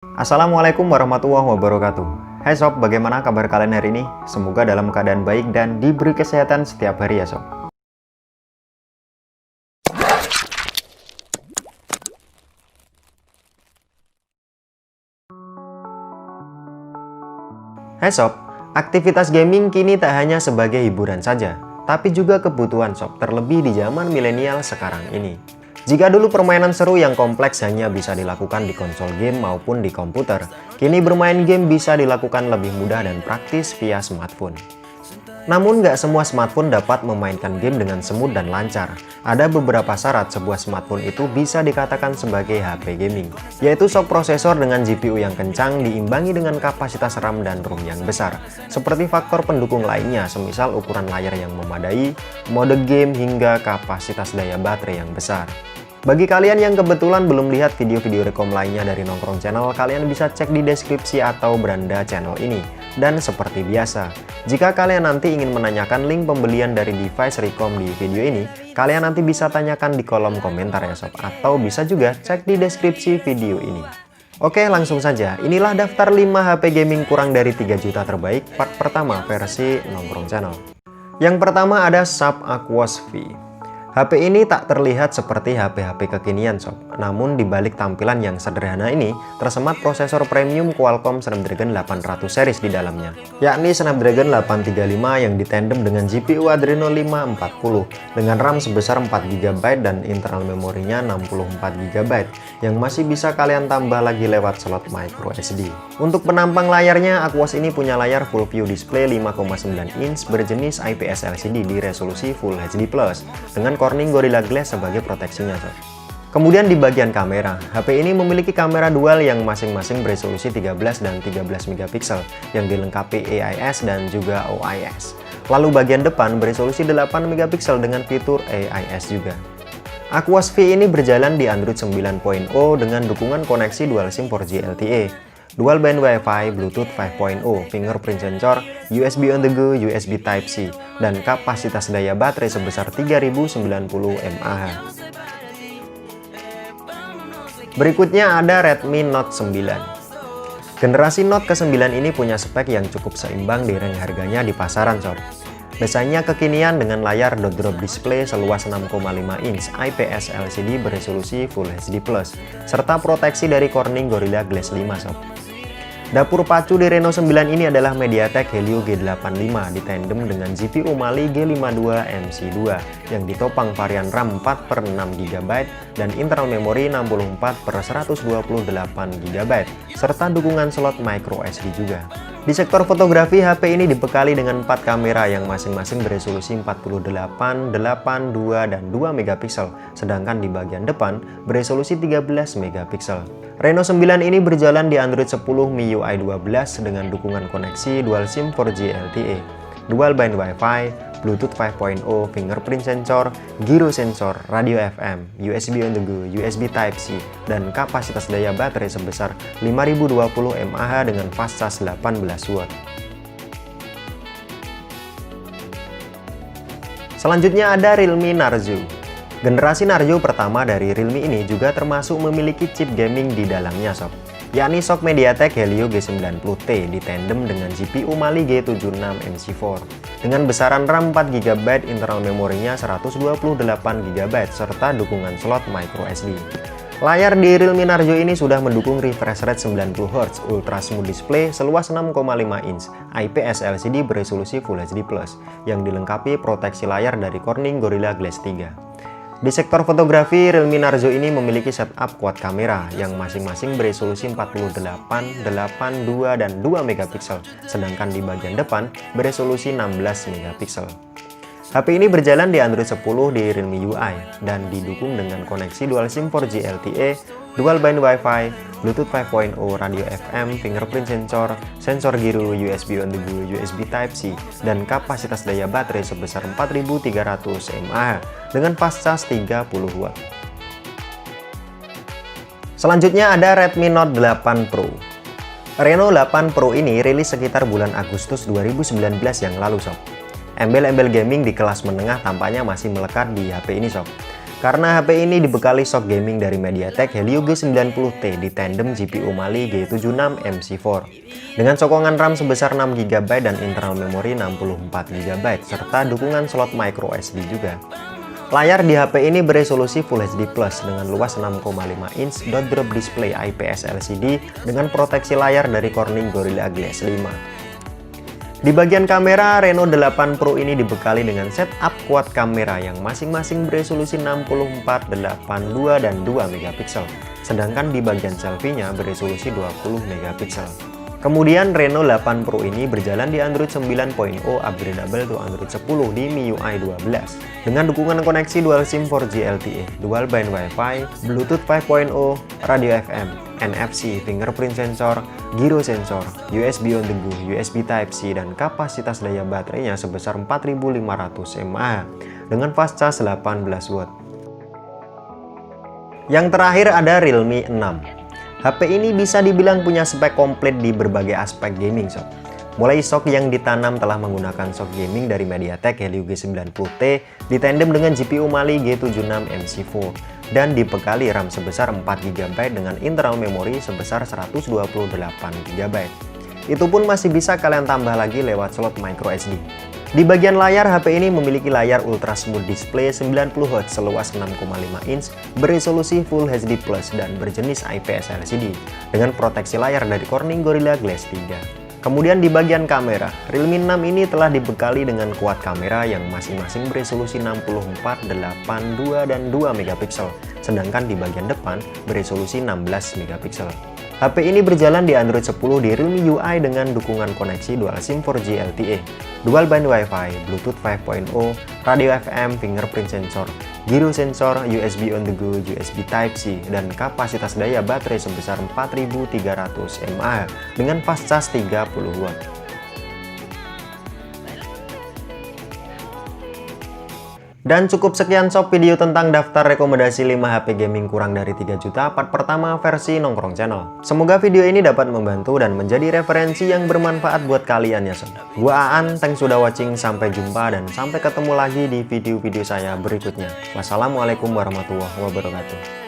Assalamualaikum warahmatullahi wabarakatuh. Hai sob, bagaimana kabar kalian hari ini? Semoga dalam keadaan baik dan diberi kesehatan setiap hari ya sob. Hai sob, aktivitas gaming kini tak hanya sebagai hiburan saja, tapi juga kebutuhan sob, terlebih di zaman milenial sekarang ini. Jika dulu permainan seru yang kompleks hanya bisa dilakukan di konsol game maupun di komputer, kini bermain game bisa dilakukan lebih mudah dan praktis via smartphone. Namun nggak semua smartphone dapat memainkan game dengan semut dan lancar. Ada beberapa syarat sebuah smartphone itu bisa dikatakan sebagai HP gaming, yaitu sok prosesor dengan GPU yang kencang diimbangi dengan kapasitas RAM dan ROM yang besar, seperti faktor pendukung lainnya semisal ukuran layar yang memadai, mode game hingga kapasitas daya baterai yang besar. Bagi kalian yang kebetulan belum lihat video-video rekom lainnya dari Nongkrong Channel, kalian bisa cek di deskripsi atau beranda channel ini. Dan seperti biasa, jika kalian nanti ingin menanyakan link pembelian dari device rekom di video ini, kalian nanti bisa tanyakan di kolom komentar ya sob, atau bisa juga cek di deskripsi video ini. Oke, langsung saja. Inilah daftar 5 HP gaming kurang dari 3 juta terbaik part pertama versi Nongkrong Channel. Yang pertama ada Sharp Aquos V. HP ini tak terlihat seperti HP-HP kekinian sob, namun di balik tampilan yang sederhana ini tersemat prosesor premium Qualcomm Snapdragon 800 series di dalamnya, yakni Snapdragon 835 yang ditandem dengan GPU Adreno 540 dengan RAM sebesar 4GB dan internal memorinya 64GB yang masih bisa kalian tambah lagi lewat slot micro SD. Untuk penampang layarnya, Aquos ini punya layar full view display 5,9 inch berjenis IPS LCD di resolusi Full HD+ dengan Corning Gorilla Glass sebagai proteksinya sob. Kemudian di bagian kamera, HP ini memiliki kamera dual yang masing-masing beresolusi 13 dan 13 megapiksel yang dilengkapi AIS dan juga OIS. Lalu bagian depan beresolusi 8 megapiksel dengan fitur AIS juga. Aquos V ini berjalan di Android 9.0 dengan dukungan koneksi dual SIM 4G LTE, dual band Wi-Fi, Bluetooth 5.0, fingerprint sensor, USB on the go, USB Type-C, dan kapasitas daya baterai sebesar 3090 mAh. Berikutnya ada Redmi Note 9. Generasi Note ke-9 ini punya spek yang cukup seimbang di range harganya di pasaran sob. Desainnya kekinian dengan layar dot drop display seluas 6,5 inch IPS LCD beresolusi Full HD+, serta proteksi dari Corning Gorilla Glass 5 sob. Dapur pacu di Reno 9 ini adalah MediaTek Helio G85 ditandem dengan GPU Mali G52 MC2 yang ditopang varian RAM 4/6GB dan internal memori 64/128GB serta dukungan slot micro SD juga. Di sektor fotografi, HP ini dibekali dengan 4 kamera yang masing-masing beresolusi 48, 8, 2, dan 2 megapiksel, sedangkan di bagian depan beresolusi 13 megapiksel. Reno 9 ini berjalan di Android 10 MIUI 12 dengan dukungan koneksi dual SIM 4G LTE, dual band Wi-Fi, Bluetooth 5.0, fingerprint sensor, gyro sensor, radio FM, USB on the go, USB Type-C, dan kapasitas daya baterai sebesar 5020 mAh dengan fast charge 18W. Selanjutnya ada Realme Narzo. Generasi Narzo pertama dari Realme ini juga termasuk memiliki chip gaming di dalamnya sob, yakni SoC MediaTek Helio G90T ditandem dengan GPU Mali G76 MC4 dengan besaran RAM 4GB, internal memorinya 128GB serta dukungan slot micro SD. Layar di Realme Narzo ini sudah mendukung refresh rate 90Hz, Ultra Smooth Display seluas 6,5 inch IPS LCD beresolusi Full HD+, yang dilengkapi proteksi layar dari Corning Gorilla Glass 3. Di sektor fotografi, Realme Narzo ini memiliki setup quad kamera yang masing-masing beresolusi 48, 8, 2, dan 2 megapiksel, sedangkan di bagian depan beresolusi 16 megapiksel. HP ini berjalan di Android 10 di Realme UI dan didukung dengan koneksi dual SIM 4G LTE, dual band Wi-Fi, Bluetooth 5.0, radio FM, fingerprint sensor, sensor gyro, USB on the go, USB Type-C, dan kapasitas daya baterai sebesar 4300 mAh dengan fast charge 30W. Selanjutnya ada Redmi Note 8 Pro. Reno 8 Pro ini rilis sekitar bulan Agustus 2019 yang lalu sob. Embel-embel gaming di kelas menengah tampaknya masih melekat di HP ini sob. karena HP ini dibekali SoC gaming dari MediaTek Helio G90T di tandem GPU Mali G76 MC4 dengan sokongan RAM sebesar 6GB dan internal memori 64GB serta dukungan slot micro SD juga. Layar di HP ini beresolusi Full HD Plus dengan luas 6,5 inch dot drop display IPS LCD dengan proteksi layar dari Corning Gorilla Glass 5. Di bagian kamera, Reno 8 Pro ini dibekali dengan setup quad kamera yang masing-masing beresolusi 64, 82, dan 2 megapiksel. Sedangkan di bagian selfie-nya beresolusi 20 megapiksel. Kemudian Reno 8 Pro ini berjalan di Android 9.0 upgradable to Android 10 di MIUI 12 dengan dukungan koneksi dual SIM 4G LTE, dual band Wi-Fi, Bluetooth 5.0, radio FM, NFC, fingerprint sensor, gyro sensor, USB on the go, USB Type-C, dan kapasitas daya baterainya sebesar 4500 mAh dengan fast charge 18 watt. Yang terakhir ada Realme 6. HP ini bisa dibilang punya spek komplit di berbagai aspek gaming sob. Mulai SoC yang ditanam telah menggunakan SoC gaming dari MediaTek Helio G90T ditandem dengan GPU Mali G76 MC4 dan dibekali RAM sebesar 4GB dengan internal memori sebesar 128GB. Itu pun masih bisa kalian tambah lagi lewat slot micro SD. Di bagian layar, HP ini memiliki layar Ultra Smooth Display 90Hz seluas 6,5 inch beresolusi Full HD Plus dan berjenis IPS LCD dengan proteksi layar dari Corning Gorilla Glass 3. Kemudian di bagian kamera, Realme 6 ini telah dibekali dengan quad kamera yang masing-masing beresolusi 64, 82, dan 2 megapiksel, sedangkan di bagian depan beresolusi 16 megapiksel. HP ini berjalan di Android 10 di Realme UI dengan dukungan koneksi dual SIM 4G LTE, dual band Wi-Fi, Bluetooth 5.0, radio FM, fingerprint sensor, gyro sensor, USB on the go, USB Type-C, dan kapasitas daya baterai sebesar 4300 mAh dengan fast charge 30 watt. Dan cukup sekian sob video tentang daftar rekomendasi 5 HP gaming kurang dari 3 juta part pertama versi Nongkrong Channel. Semoga video ini dapat membantu dan menjadi referensi yang bermanfaat buat kalian ya sob. Gua Aan, thanks sudah watching, sampai jumpa dan sampai ketemu lagi di video-video saya berikutnya. Wassalamualaikum warahmatullahi wabarakatuh.